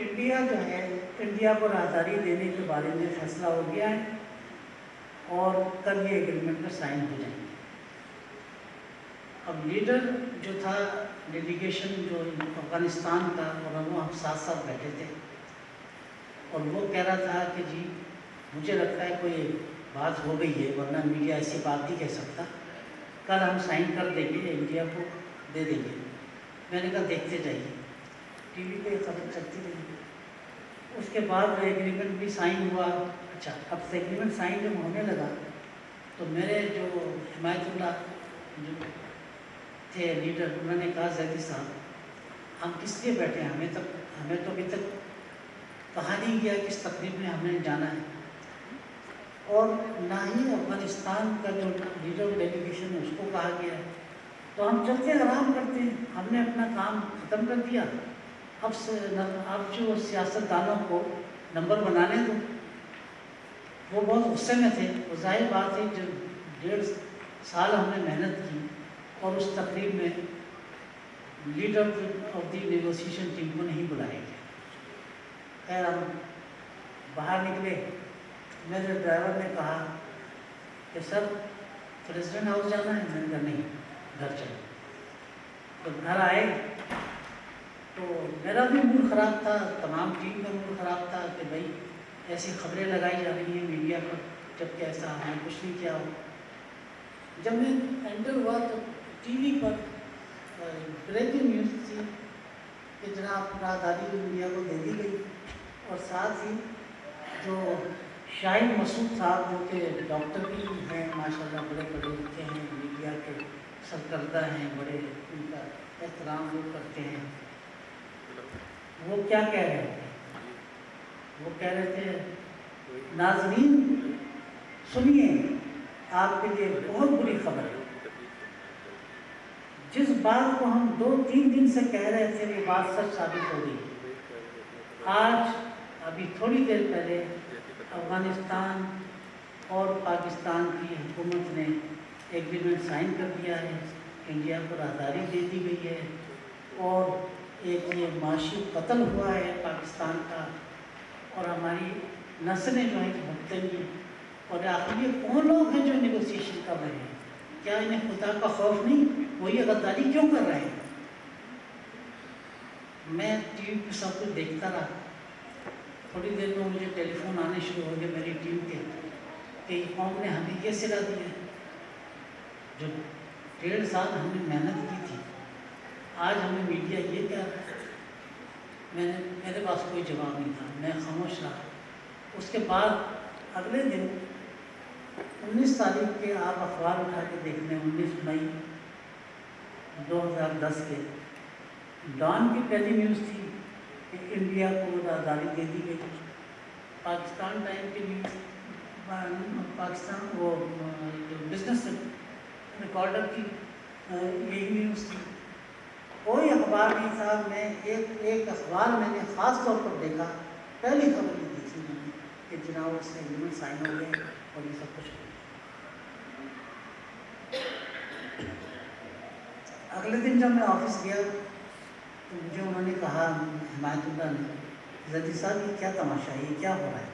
India جو ہے، India کو راہداری دینے کے بارے میں فیصلہ ہو گیا ہے اور کل یہ ایگریمنٹ میں سائن ہو جائیں گے۔ اب لیڈر جو تھا ڈیلیگیشن جو افغانستان کا، اور ہم ساتھ ساتھ بیٹھے تھے، اور وہ کہہ رہا تھا کہ جی مجھے لگتا ہے کوئی بات ہو گئی ہے، ورنہ میڈیا ایسی بات نہیں کہہ سکتا، کل ہم سائن کر دیں گے، انڈیا کو دے دیں گے۔ میں نے کہا دیکھتے جائیے، ٹی وی پہ خبر چلتی رہی۔ اس کے بعد ایگریمنٹ بھی سائن ہوا۔ اچھا، اب ایگریمنٹ سائن جب ہونے لگا تو میرے جو حمایت اللہ جو تھے لیڈر، انہوں نے کہا زیدی صاحب ہم کس لیے بیٹھے ہیں، ہمیں تو ابھی تک کہا نہیں گیا کس تقریب میں ہم نے جانا ہے، اور نہ ہی افغانستان کا جو لیڈر ڈیلیگیشن ہے اس کو کہا گیا ہے، تو ہم چلتے آرام کرتے ہیں، ہم نے اپنا کام ختم کر دیا، اب جو سیاست دانوں کو نمبر بنانے دو۔ وہ بہت غصے میں تھے، وہ ظاہر بات ہے جب 1.5 سال ہم نے محنت کی اور اس تقریب میں leader of the negotiation team کو نہیں بلایا گیا۔ خیر ہم باہر نکلے، میرے ڈرائیور نے کہا کہ سر پریزیڈنٹ ہاؤس جانا ہے، میں نے کہا نہیں گھر چلو۔ تو گھر آئے تو میرا بھی موڈ خراب تھا، تمام ٹیم کا موڈ خراب تھا کہ بھائی ایسی خبریں لگائی جا رہی ہیں میڈیا پر، جب کہ ایسا ہم نے کچھ نہیں کیا ہو۔ جب میں انٹر ہوا تو ٹی وی پر بریکنگ نیوز تھی کہ جناب راہداری انڈیا کو دے دی گئی، اور ساتھ ہی جو شاہد مسعود صاحب جو کہ ڈاکٹر بھی ہیں ماشاء اللہ، بڑے پڑھے لکھے ہیں، میڈیا کے سرکردہ ہیں، بڑے ان کا احترام لوگ کرتے ہیں، وہ کیا کہہ رہے تھے؟ وہ کہہ رہے تھے ناظرین سنیے آپ کے لیے بہت بری خبر ہے، جس بات کو ہم 2-3 دن سے کہہ رہے تھے وہ بات سچ ثابت ہو گئی۔ آج ابھی تھوڑی دیر پہلے افغانستان اور پاکستان کی حکومت نے ایگریمنٹ سائن کر دیا ہے، انڈیا کو راہداری دے دی گئی ہے، اور ایک یہ معاشی قتل ہوا ہے پاکستان کا، اور ہماری نسلیں جو ہیں بھٹکیں گی۔ اور آخر یہ کون لوگ ہیں جو نیگوسیشن کر رہے ہیں؟ کیا انہیں خدا کا خوف نہیں؟ وہ یہ غداری کیوں کر رہے ہیں؟ میں ٹی وی پہ سب کچھ دیکھتا رہا، تھوڑی دیر میں مجھے ٹیلی فون آنے شروع ہو گئے میری ٹیم کے کہ قوم نے ہمیں یہ صلہ دی ہے، جو 1.5 سال ہم نے محنت کی تھی، آج ہمیں میڈیا یہ کہہ رہا ہے۔ میرے پاس کوئی جواب نہیں تھا، میں خاموش رہا۔ اس کے بعد اگلے دن 19 تاریخ کے آپ اخبار اٹھا کے دیکھ لیں، 19 مئی 2010 کے ڈان کی پہلی نیوز تھی کہ انڈیا کو راہداری دے دی گئی۔ پاکستان ٹائم کی نیوز، پاکستان وہ جو بزنس ریکارڈر کی یہی نیوز تھی۔ کوئی اخبار نہیں تھا، میں ایک اخبار میں نے خاص طور پر دیکھا، پہلی خبر یہ دیکھی میں نے کہ جناب اس ایگریمنٹ سائن ہو گئے اور یہ سب کچھ ہو گیا۔ اگلے دن جب میں آفس گیا تو مجھے انہوں نے کہا، حمایت اللہ نے، زیدی صاحب یہ کیا تماشا ہے، یہ کیا ہو رہا ہے؟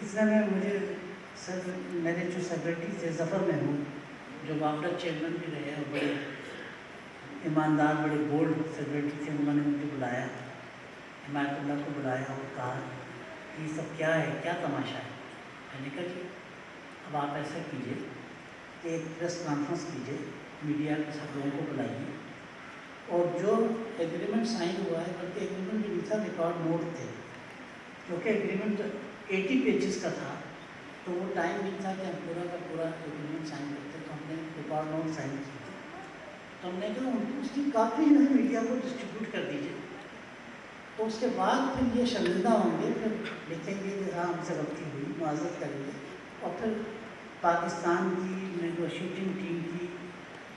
اس میں مجھے میرے جو سیکرٹری تھے ظفر محمود، جو وابڈا چیئرمین بھی رہے اور بڑے ایماندار بڑے بولڈ سیکرٹری تھے، انہوں نے مجھے بلایا، حمایت اللہ کو بلایا اور کہا کہ یہ سب کیا ہے، کیا تماشا ہے؟ میں نے کہا جی اب آپ ایسا کیجئے کہ ایک پریس کانفرنس کیجئے، میڈیا کے سب لوگوں کو بلائیے، اور جو ایگریمنٹ سائن ہوا ہے، بلکہ ایگریمنٹ جو نہیں تھا ریکارڈ نوٹ تھے، کیونکہ ایگریمنٹ 80 پیجز کا تھا، تو وہ ٹائم نہیں تھا کہ ہم پورا کا پورا ایگریمنٹ سائن کرتے، تو ہم نے ریکارڈ نوٹ سائن کیے تھے۔ تو ہم نے کہا اس کی کاپی جو ہے میڈیا کو ڈسٹریبیوٹ کر دیجیے، تو اس کے بعد پھر یہ شرمندہ ہوں گے، پھر لکھیں گے کہ ہاں ہم سے غلطی ہوئی، معذرت کریں گے، اور پھر پاکستان کی نیگوشیٹنگ ٹیم کی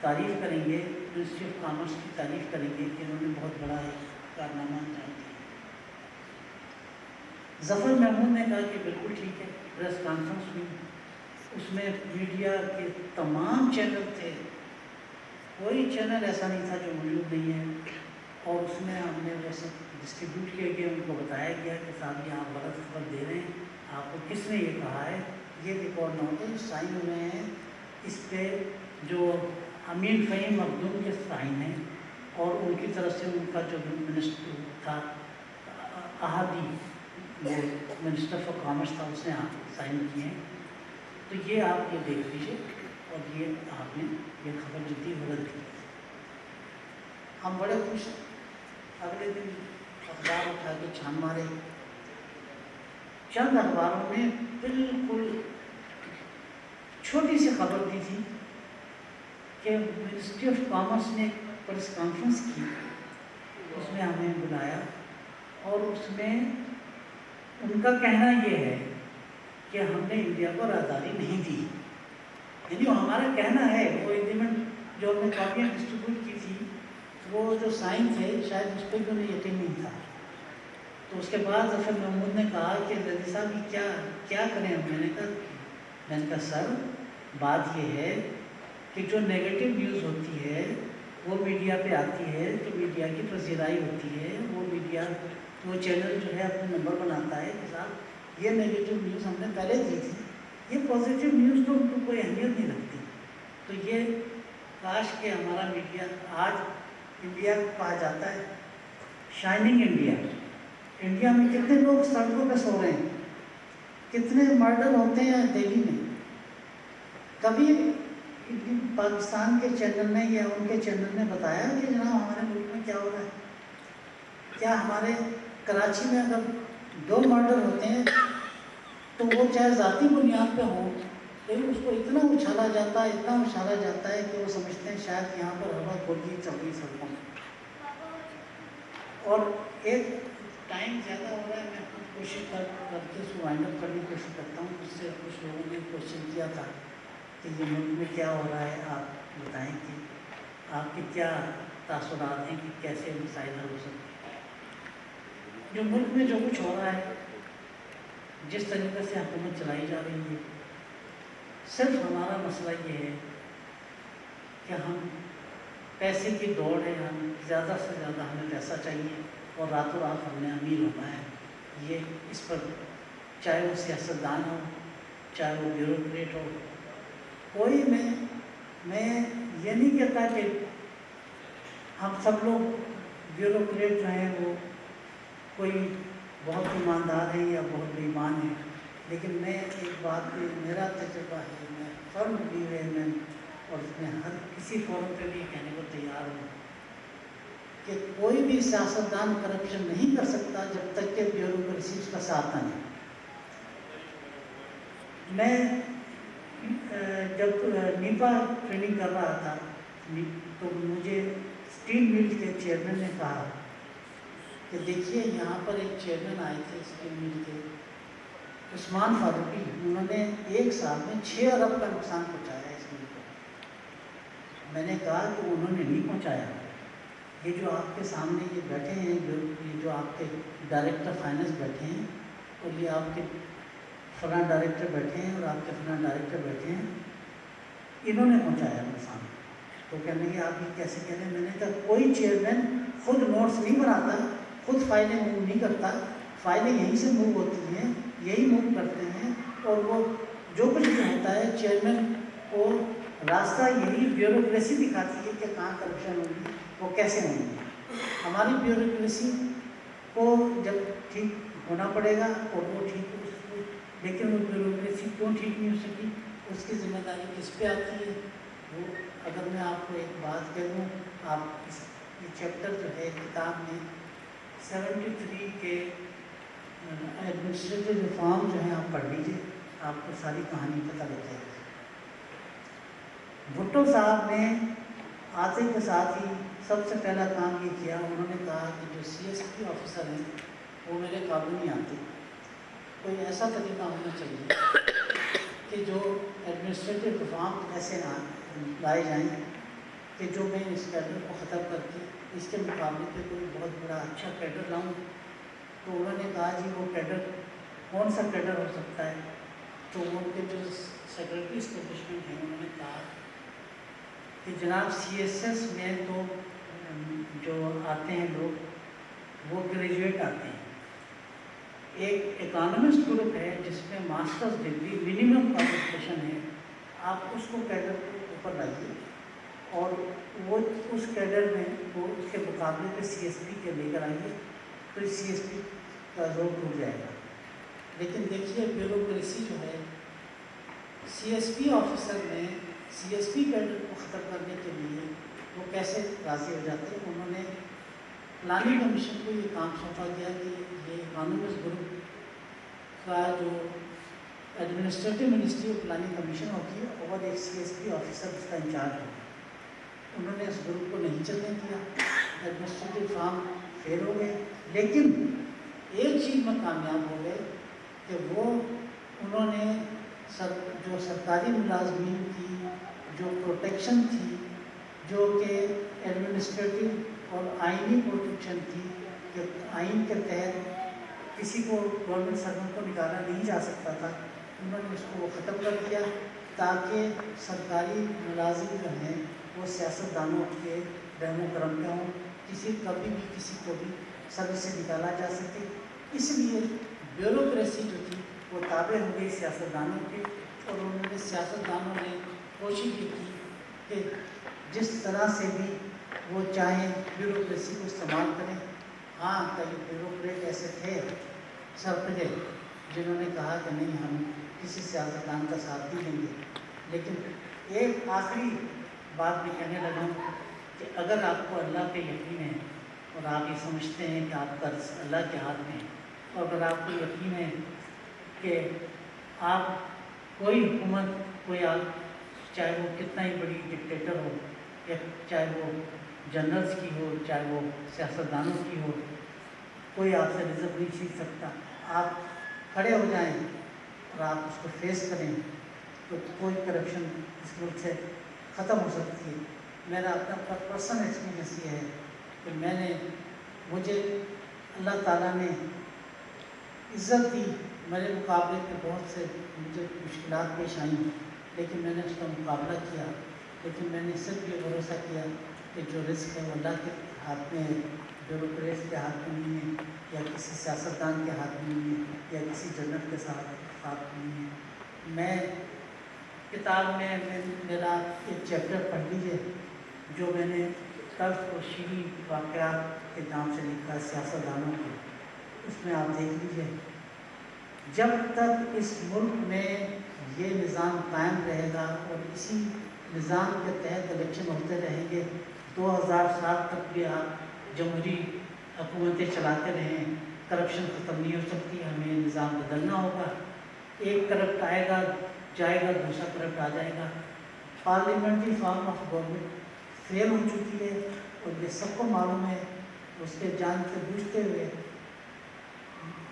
تعریف کریں گے، منسٹری آف کامرس کی تعریف کریں گے کہ انہوں نے بہت بڑا ایک کارنامہ انجام دیا۔ ظفر محمود نے کہا کہ بالکل ٹھیک ہے، پریس کانفرنس ہوئی، اس میں میڈیا کے تمام چینل تھے، کوئی چینل ایسا نہیں تھا جو موجود نہیں ہے، اور اس میں ہم نے ویسے ڈسٹریبیوٹ کیا گیا، ان کو بتایا گیا کہ صاحب یہ آپ غلط خبر دے رہے ہیں، آپ کو کس نے یہ کہا ہے، یہ ریکارڈ نہ ہوتے جو سائن ہوئے ہیں اس پہ، جو امین فہیم مخدوم کے سائن ہیں، اور ان کی طرف سے ان کا جو منسٹر تھا احادی، وہ منسٹر فار کامرس تھا، اس نے سائن کیے ہیں۔ تو یہ آپ یہ دیکھ لیجیے، اور یہ آپ نے یہ خبر جو تھی غلط تھی۔ ہم بڑے خوش ہیں، اگلے دن اخبار اٹھا کے چھان مارے، چند اخباروں میں بالکل چھوٹی سی خبر دی تھی کہ منسٹری آف کامرس نے ایک پریس کانفرنس کی، اس میں ہمیں بلایا، اور اس میں ان کا کہنا یہ ہے کہ ہم نے انڈیا کو آزادی نہیں دی، یعنی وہ ہمارا کہنا ہے، وہ ایگریمنٹ جو ہم نے کاپیاں ڈسٹریبیوٹ کی تھی، وہ جو سائن تھے شاید اس پہ بھی انہیں یقین نہیں تھا۔ تو اس کے بعد ظفر محمود نے کہا کہ زیدی صاحب یہ کیا کریں ہم؟ میں نے کہا سر بات یہ ہے کہ جو نیگیٹو نیوز ہوتی ہے وہ میڈیا پہ آتی ہے، تو میڈیا کی پذیرائی ہوتی ہے، وہ میڈیا وہ چینل جو ہے اپنا نمبر بناتا ہے کہ صاحب یہ نیگیٹو نیوز ہم نے پہلے دی تھی، یہ پازیٹیو نیوز تو ان کو کوئی اہمیت نہیں رکھتی۔ تو یہ کاش کہ ہمارا میڈیا، آج انڈیا کو کہا جاتا ہے شائننگ انڈیا، انڈیا میں کتنے لوگ سڑکوں پہ سو رہے ہیں، کتنے مرڈر ہوتے ہیں دہلی میں، کبھی پاکستان کے چینل نے یا ان کے چینل نے بتایا کہ جناب ہمارے ملک میں کیا ہو رہا ہے؟ کیا ہمارے کراچی میں اگر 2 مرڈر ہوتے ہیں تو وہ چاہے ذاتی بنیاد پہ ہوں، لیکن اس کو اتنا اچھالا جاتا ہے کہ وہ سمجھتے ہیں شاید یہاں پر ہوا گولی چل رہی سڑکوں میں۔ اور ایک ٹائم زیادہ ہو رہا ہے، میں خود کوشش کر کے اس کو وائنڈ اپ کرنے کی کوشش کرتا ہوں۔ اس سے کچھ لوگوں نے کوشچن کیا تھا کہ یہ ملک میں کیا ہو رہا ہے، آپ بتائیں کہ آپ کے کیا تاثرات ہیں کہ کیسے مسائل حل ہو سکتے ہیں۔ جو ملک میں جو کچھ ہو رہا ہے، جس طریقے سے حکومت چلائی جا رہی ہے، صرف ہمارا مسئلہ یہ ہے کہ ہم پیسے کی دوڑ ہے، ہم زیادہ سے زیادہ ہمیں پیسہ چاہیے اور راتوں رات ہم نے امیر ہونا ہے۔ یہ اس پر چاہے وہ سیاستدان ہو، چاہے وہ بیوروکریٹ ہو، کوئی میں یہ نہیں کہتا کہ ہم سب لوگ بیوروکریٹ جو ہیں وہ کوئی بہت ایماندار ہیں یا بہت بے ایمان ہیں، لیکن میں ایک بات پہ میرا تجربہ ہے، میں فرم بلیو ہے، میں اور میں ہر کسی فورم پہ بھی کہنے کو تیار ہوں کہ کوئی بھی سیاستدان کرپشن نہیں کر سکتا جب تک کہ بیوروکریسی اس کا ساتھ نہ دے۔ میں جب نیپا ٹریننگ کر رہا تھا تو مجھے اسٹیل مل کے چیئرمین نے کہا کہ دیکھیے یہاں پر ایک چیئرمین آئے تھے اسٹیل مل کے، عثمان فاروقی، انہوں نے 1 سال میں 6 ارب کا نقصان پہنچایا اس ملک کو۔ میں نے کہا کہ انہوں نے نہیں پہنچایا، یہ جو آپ کے سامنے یہ بیٹھے ہیں، جو آپ کے ڈائریکٹر فائننس بیٹھے ہیں، اور یہ آپ کے فلاں ڈائریکٹر بیٹھے ہیں اور آپ کے فلاں ڈائریکٹر بیٹھے ہیں، انہوں نے پہنچایا نقصان۔ تو کہنے لگے آپ یہ کیسے کہہ رہے ہیں؟ میں نے کہا کوئی چیئرمین خود نوٹس نہیں بناتا، خود فائلیں موو نہیں کرتا، فائلیں یہیں سے موو ہوتی ہیں، یہی موو کرتے ہیں، اور وہ جو کچھ بھی ہوتا ہے چیئرمین کو راستہ یہی بیوروکریسی دکھاتی ہے کہ کہاں کرپشن ہوگی، وہ کیسے نہیں ہے۔ ہماری بیوروکریسی کو جب ٹھیک ہونا پڑے گا اور وہ ٹھیک ہو، لیکن وہ بیوروکریسی کیوں ٹھیک نہیں ہو سکی، اس کی ذمہ داری کس پہ آتی ہے؟ وہ اگر میں آپ کو ایک بات کہہ دوں، آپ یہ چیپٹر جو ہے کتاب میں 73 کے ایڈمنسٹریٹو ریفارم جو ہیں آپ پڑھ لیجیے، آپ کو ساری کہانی پتہ لگ جائے گی۔ بھٹو صاحب نے آتے کے ساتھ ہی سب سے پہلا کام یہ کیا، انہوں نے کہا کہ جو CSP آفیسر ہیں وہ میرے قابل نہیں آتے، کوئی ایسا طریقہ ہونا چاہیے کہ جو ایڈمنسٹریٹو ریفارم ایسے لائے جائیں کہ جو میں اس کیڈر کو ختم کر کے اس کے مقابلے پہ کوئی بہت بڑا اچھا کیڈر لاؤں۔ تو انہوں نے کہا جی وہ کیڈر کون سا کیڈر ہو سکتا ہے؟ تو ان کے جو سیکرٹری اسٹیبلشمنٹ ہیں انہوں نے کہا کہ جناب CSS میں تو جو آتے ہیں لوگ وہ گریجویٹ آتے ہیں۔ ایک اکانومسٹ گروپ ہے جس میں ماسٹرز ڈگری منیمم کوالیفکیشن ہے، آپ اس کو کیڈر کو اوپر لائیے اور وہ اس کیڈر میں وہ اس کے مقابلے پہ سی ایس پی کے لے کر آئیے، پھر سی ایس پی کا زور ٹوٹ جائے گا۔ لیکن دیکھیے بیوروکریسی جو ہے، سی ایس پی آفیسر میں سی ایس پی کیڈر کو ختم کرنے کے لیے وہ کیسے راضی ہو جاتے ہیں؟ انہوں نے پلاننگ کمیشن کو یہ کام سونپا گیا کہ یہ اکانومسٹ گروپ کا جو administrative ministry of planning commission ہوتی ہے اور ایک سی ایس پی آفیسر اس کا انچارج ہوگا۔ انہوں نے اس گروپ کو نہیں چلنے دیا، ایڈمنسٹریٹو فارم فیل ہو گئے، لیکن ایک چیز میں کامیاب ہو گئے کہ وہ انہوں نے جو سرکاری ملازمین کی جو پروٹیکشن تھی، جو کہ ایڈمنسٹریٹو اور آئینی پروٹیکشن تھی کہ آئین کے تحت کسی کو گورنمنٹ سرونٹ کو نکالا نہیں جا سکتا تھا، انہوں نے اس کو ختم کر دیا تاکہ سرکاری ملازم جو ہیں وہ سیاستدانوں کے رحم و کرم پہ ہوں، کبھی بھی کسی کو بھی سروس سے نکالا جا سکے۔ اس لیے بیوروکریسی جو تھی وہ تابع ہو گئی سیاستدانوں کے، اور انہوں نے سیاستدانوں نے کوشش یہ کی کہ جس طرح سے بھی وہ چاہیں بیوروکریسی کو استعمال کریں۔ ہاں، کئی بیوروکریٹ ایسے تھے سرپلے جنہوں نے کہا کہ نہیں، ہم کسی سیاستدان کا ساتھ نہیں دیں گے۔ لیکن ایک آخری بات میں کہنے لگا ہوں کہ اگر آپ کو اللہ پہ یقین ہے اور آپ یہ سمجھتے ہیں کہ آپ کا اللہ کے ہاتھ میں ہے، اور اگر آپ کو یقین ہے کہ آپ کوئی حکومت، کوئی آپ چاہے وہ کتنا ہی بڑی ڈکٹیٹر ہو، یا چاہے وہ جنرلز کی ہو، چاہے وہ سیاستدانوں کی ہو، کوئی آپ سے رزق نہیں چھین سکتا، آپ کھڑے ہو جائیں اور آپ اس کو فیس کریں تو کوئی کرپشن اس ملک سے ختم ہو سکتی ہے۔ میرا اپنا پرسنل ایکسپیرینس یہ ہے کہ مجھے اللہ تعالیٰ نے عزت دی، میرے مقابلے پہ بہت سے مجھے مشکلات پیش آئیں، لیکن میں نے اس کا مقابلہ کیا۔ لیکن میں نے صرف یہ بھروسہ کیا کہ جو رزق ہے وہ اللہ کے ہاتھ میں ہے، بیوروکریٹ کے ہاتھ میں نہیں ہے، یا کسی سیاستدان کے ہاتھ میں نہیں ہے، یا کسی جنرل کے ہاتھ میں نہیں ہے۔ میں کتاب میں میرا ایک چیپٹر پڑھ لیجیے جو میں نے تلخ و شیریں واقعات کے نام سے لکھا ہے سیاستدانوں کے، اس میں آپ دیکھ لیجیے، جب تک اس ملک میں یہ نظام قائم رہے گا اور اسی نظام کے تحت الیکشن ہوتے رہیں گے، 2007 تک بھی آپ جمہوری حکومتیں چلاتے رہیں، کرپشن ختم نہیں ہو سکتی۔ ہمیں یہ نظام بدلنا ہوگا۔ ایک کرپٹ آئے گا، جائے گا، دوسرا کرپٹ آ جائے گا۔ پارلیمنٹری فارم آف گورنمنٹ فیل ہو چکی ہے اور یہ سب کو معلوم ہے۔ اس کے جان سے بوجھتے ہوئے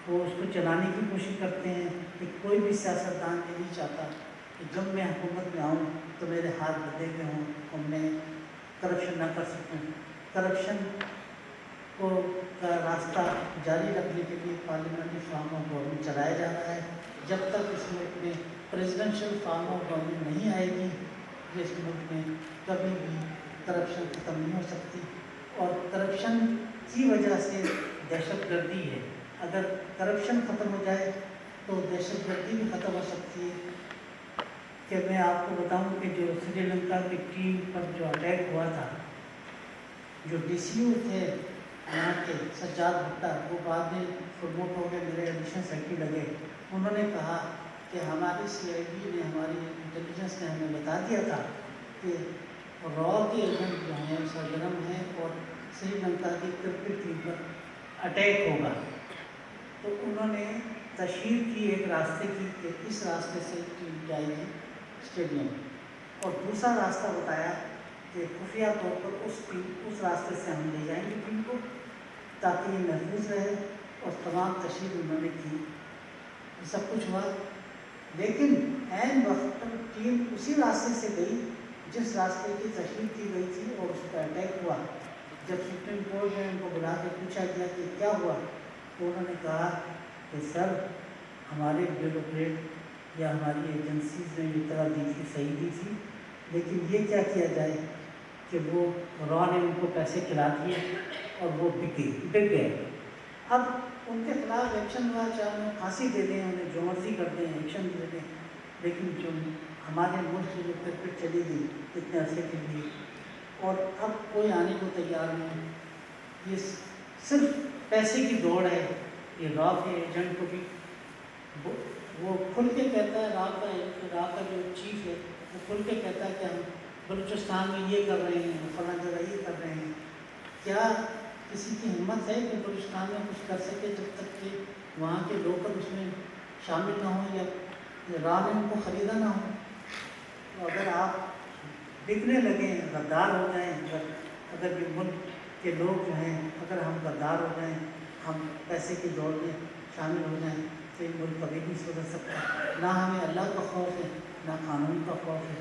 وہ اس کو چلانے کی کوشش کرتے ہیں کہ کوئی بھی سیاستدان یہ نہیں چاہتا کہ جب میں حکومت میں آؤں تو میرے ہاتھ بدے ہوئے ہوں اور میں کرپشن نہ کر سکوں۔ کرپشن کا راستہ جاری رکھنے کے لیے پارلیمنٹری فارم آف گورنمنٹ چلایا جا رہا ہے۔ جب تک اس ملک میں پریزیڈنشل فارم آف گورنمنٹ نہیں آئے گی، اس ملک میں کبھی بھی کرپشن ختم نہیں ہو سکتی۔ اور کرپشن کی وجہ سے دہشت گردی ہے۔ اگر کرپشن ختم ہو جائے تو دہشت گردی بھی ختم ہو سکتی ہے۔ کہ میں آپ کو بتاؤں کہ جو سری لنکا کی ٹیم پر جو اٹیک ہوا تھا، جو ڈی سی او تھے یہاں کے سجاد بھٹا، وہ بعد میں پروموٹ ہو گئے، میرے ایڈیشنل سیکرٹری لگے۔ انہوں نے کہا کہ ہماری سی آئی ڈی نے، ہماری انٹیلیجنس نے ہمیں بتا دیا تھا کہ را کے ایجنٹ جو ہیں سرگرم ہیں اور سری لنکا کی کرکٹ ٹیم پر اٹیک ہوگا۔ تو انہوں نے تشہیر کی ایک راستے کی کہ اس راستے سے ٹیم جائے گی اسٹیڈیم، اور دوسرا راستہ بتایا کہ خفیہ طور پر اس راستے سے ہم لے جائیں گے ٹیم کو تاکہ یہ محفوظ رہے، اور تمام تشہیر انہوں نے کی۔ سب کچھ ہوا، لیکن عین وقت پر ٹیم اسی راستے سے گئی جس راستے کی تشہیر کی گئی تھی، اور اس پر اٹیک ہوا۔ جب سپریم کورٹ میں ان کو بلا کے پوچھا گیا کہ کیا ہوا، تو انہوں نے کہا کہ سر، ہمارے بیوروکریٹ یا ہماری ایجنسیز نے اطلاع دی تھی، صحیح دی تھی، لیکن یہ کیا کیا جائے کہ وہ را نے ان کو پیسے کھلا دیے اور وہ بک گئے. اب ان کے خلاف ایکشن ہوا، چاہے انہیں پھانسی دے دیں، انہیں جو مرضی کر دیں، ایکشن دے دیں، لیکن جو ہمارے ملک سے جو کرکٹ چلی گئی اتنے عرصے کے لیے اور اب کوئی آنے کو تیار نہیں. یہ صرف پیسے کی دوڑ ہے. یہ را کے ایجنٹ کو بھی وہ کھل کے کہتا ہے، را کا جو چیف ہے وہ کھل کے کہتا ہے کہ ہم بلوچستان میں یہ کر رہے ہیں، فلاں جگہ یہ کر رہے ہیں. کیا کسی کی ہمت ہے کہ بلوچستان میں کچھ کر سکے جب تک کہ وہاں کے لوکل اس میں شامل نہ ہوں یا را نے ان کو خریدا نہ ہو؟ تو اگر آپ بکنے لگیں، غدار ہو جائیں، اگر یہ ملک کے لوگ جو ہیں اگر ہم غدار ہو جائیں، ہم پیسے کی دوڑ میں شامل ہو جائیں تو یہ ملک کبھی نہیں سدھر سکتا. نہ ہمیں اللہ کا خوف ہے نہ قانون کا خوف ہے.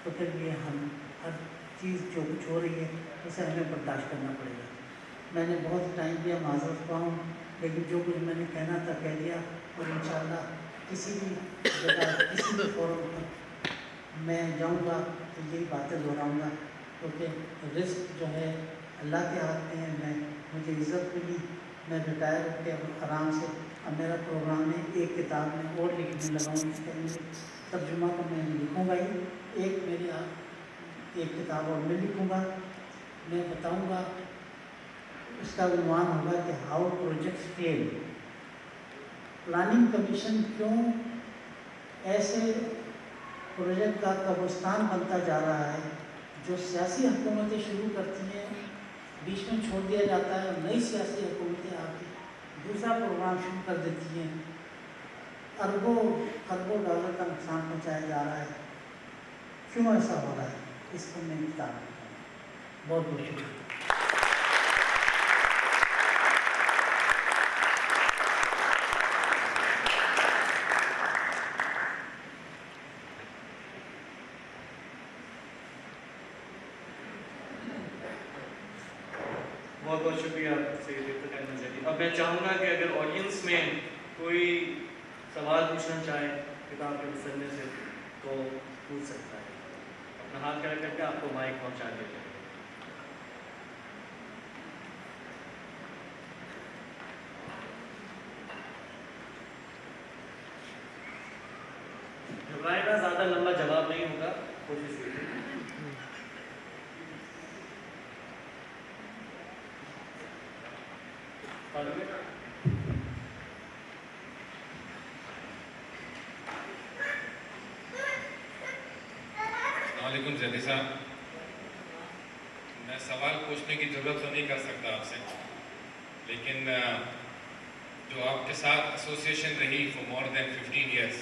تو پھر یہ ہم ہر چیز جو کچھ ہو رہی ہے اسے ہمیں برداشت کرنا پڑے گا. میں نے بہت ٹائم دیا، معذرت خواہ ہوں، لیکن جو کچھ میں نے کہنا تھا کہہ دیا. اور انشاءاللہ کسی بھی جگہ کسی بھی فورم پر میں جاؤں گا تو یہی باتیں دہراؤں گا، کیونکہ رزق جو ہے اللہ کے ہاتھ میں ہے. مجھے عزت ملی، میں ریٹائر ہو کے اب آرام سے اب میرا پروگرام ہے ایک کتاب میں اور لکھنے لگا ہوں. ترجمہ تو میں لکھوں گا ہی، ایک میری ایک کتاب اور میں لکھوں گا. میں بتاؤں گا، اس کا عنوان ہوگا کہ how projects fail. Planning commission کیوں ایسے پروجیکٹ کا قبرستان بنتا جا رہا ہے جو سیاسی حکومتیں شروع کرتی ہیں، بیچ میں چھوڑ دیا جاتا ہے اور نئی سیاسی حکومتیں آ کے دوسرا پروگرام شروع کر دیتی ہیں. اربوں خربوں ڈالر کا نقصان پہنچایا جا رہا ہے. کیوں ایسا ہو رہا ہے؟ اس پر میں کتاب لکھتا ہوں. بہت بہت شکریہ. بہت بہت شکریہ سید ارتقاء نظری. اب میں چاہوں گا کہ اگر آڈینس میں کوئی سوال پوچھنا چاہے کتاب کے مسئلے سے تو پوچھ سکتا ہے. اپنا ہاتھ کھڑا کر کے آپ کو مائک پہنچا دیا جائے. گھبرائے نہ، زیادہ لمبا جواب نہیں ہوگا، کوشش کیجیے. السلام علیکم زیدی صاحب. میں سوال پوچھنے کی ضرورت تو نہیں کر سکتا آپ سے، لیکن جو آپ کے ساتھ ایسوسیشن رہی فار مور دین 15 ایئرس،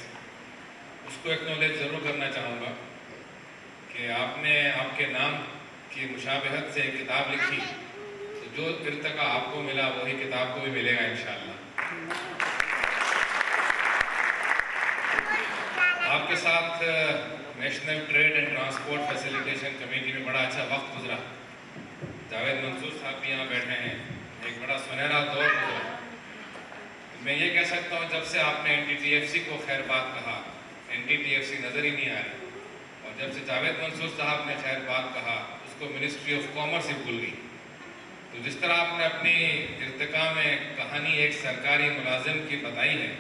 اس کو ایکنالج ضرور کرنا چاہوں گا کہ آپ نے آپ کے نام کی مشابہت سے ایک کتاب لکھی، تو جو ارتقاء آپ کو ملا وہی کتاب کو بھی ملے گا انشاءاللہ. آپ کے ساتھ national trade and transport facilitation committee میں بڑا اچھا وقت گزرا. جاوید منصور صاحب بھی یہاں بیٹھے ہیں، ایک بڑا سنہرا دور گزرا. میں یہ کہہ سکتا ہوں جب سے آپ نے NDTFC کو خیر بات کہا، NDTFC نظر ہی نہیں آ رہی، اور جب سے جاوید منصور صاحب نے خیر بات کہا اس کو منسٹری آف کامرس ہی بھول گئی. تو جس طرح آپ نے اپنی ارتقاء میں کہانی ایک سرکاری ملازم کی بتائی ہے،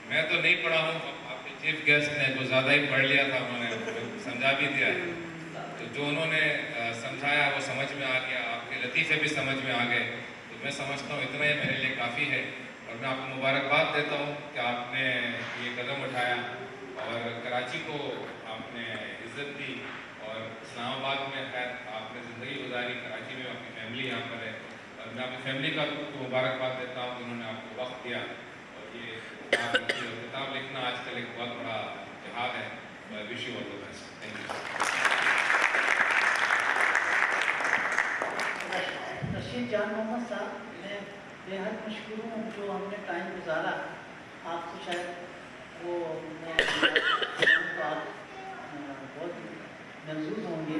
میں تو نہیں پڑھا ہوں، آپ کے چیف گیسٹ نے جو زیادہ ہی پڑھ لیا تھا انہوں نے سمجھا بھی دیا ہے. تو جو انہوں نے سمجھایا وہ سمجھ میں آ گیا، آپ کے لطیفے بھی سمجھ میں آ گئے. تو میں سمجھتا ہوں اتنا ہی میرے لیے کافی ہے، اور میں آپ کو مبارکباد دیتا ہوں کہ آپ نے یہ قدم اٹھایا اور کراچی کو آپ نے عزت دی، اور اسلام آباد میں خیر آپ نے زندگی گزاری، کراچی میں آپ کی فیملی یہاں پر ہے. اور میں اپنی فیملی کا مبارکباد دیتا ہوں کہ انہوں نے آپ کو وقت دیا. اور یہ کتاب لکھنا آج کل ایک بہت بڑا جہاد ہے. I wish you all the best. Thank you. Rashid جان محمد صاحب، میں بے حد مشکور ہوں جو ہم نے ٹائم گزارا آپ سے. شاید وہ میں تو آپ بہت محظوظ ہوں گے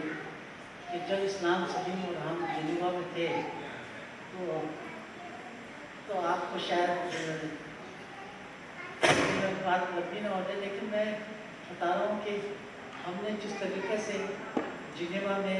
کہ جب اسلام سلیم اور ہم جنیوا میں تھے تو آپ کو شاید بات لمبی نہ ہو جائے، لیکن میں بتا رہا ہوں کہ ہم نے جس طریقے سے جنیوا میں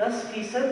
10%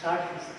60%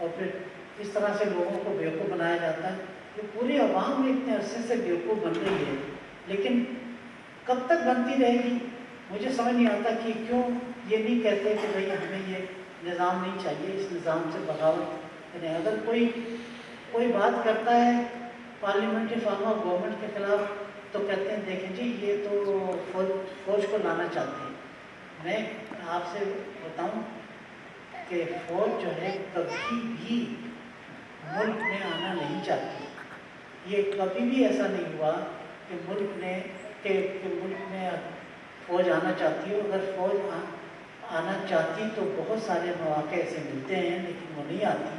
اور پھر اس طرح سے لوگوں کو بیوقوف بنایا جاتا ہے کہ پوری عوام اتنے عرصے سے بیوقوف بن رہی ہے، لیکن کب تک بنتی رہے گی؟ مجھے سمجھ نہیں آتا کہ کیوں یہ نہیں کہتے کہ بھئی ہمیں یہ نظام نہیں چاہیے، اس نظام سے بغاوت کریں۔ اگر کوئی بات کرتا ہے پارلیمنٹری فارم آف گورنمنٹ کے خلاف تو کہتے ہیں دیکھیں جی یہ تو فوج کو لانا چاہتے ہیں۔ میں آپ سے بتاؤں کہ فوج جو ہے کبھی بھی ملک میں آنا نہیں چاہتی، یہ کبھی بھی ایسا نہیں ہوا کہ ملک میں فوج آنا چاہتی ہو۔ اگر فوج آنا چاہتی تو بہت سارے مواقع ایسے ملتے ہیں لیکن وہ نہیں آتی۔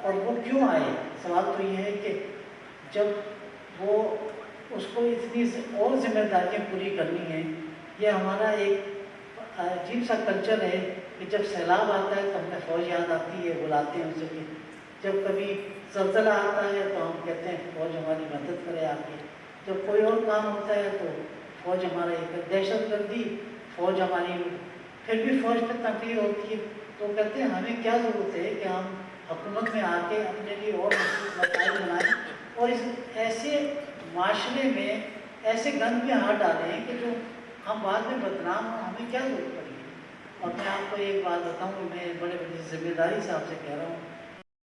اور وہ کیوں آئے؟ سوال تو یہ ہے کہ جب وہ اس کو اتنی اور ذمہ داریاں پوری کرنی ہیں۔ یہ ہمارا ایک عجیب سا کلچر ہے کہ جب سیلاب آتا ہے تو ہمیں فوج یاد آتی ہے، بلاتے ہیں اسے کہ جب کبھی زلزلہ آتا ہے تو ہم کہتے ہیں فوج ہماری مدد کرے آ کے، جب کوئی اور کام ہوتا ہے تو فوج ہمارا ایک دہشت گردی، فوج ہماری، پھر بھی فوج پہ تنقید ہوتی ہے تو کہتے ہیں ہمیں کیا ضرورت ہے کہ ہم حکومت میں آ کے اپنے لیے اور مسائل بنائیں اور اس ایسے معاشرے میں ایسے گند میں ہاتھ ڈالیں کہ جو ہم بعد میں بدنام ہوں، ہمیں کیا ضرورت پڑی ہے۔ اور میں آپ کو ایک بات بتاؤں کہ میں بڑے بڑی ذمہ داری سے آپ سے کہہ رہا ہوں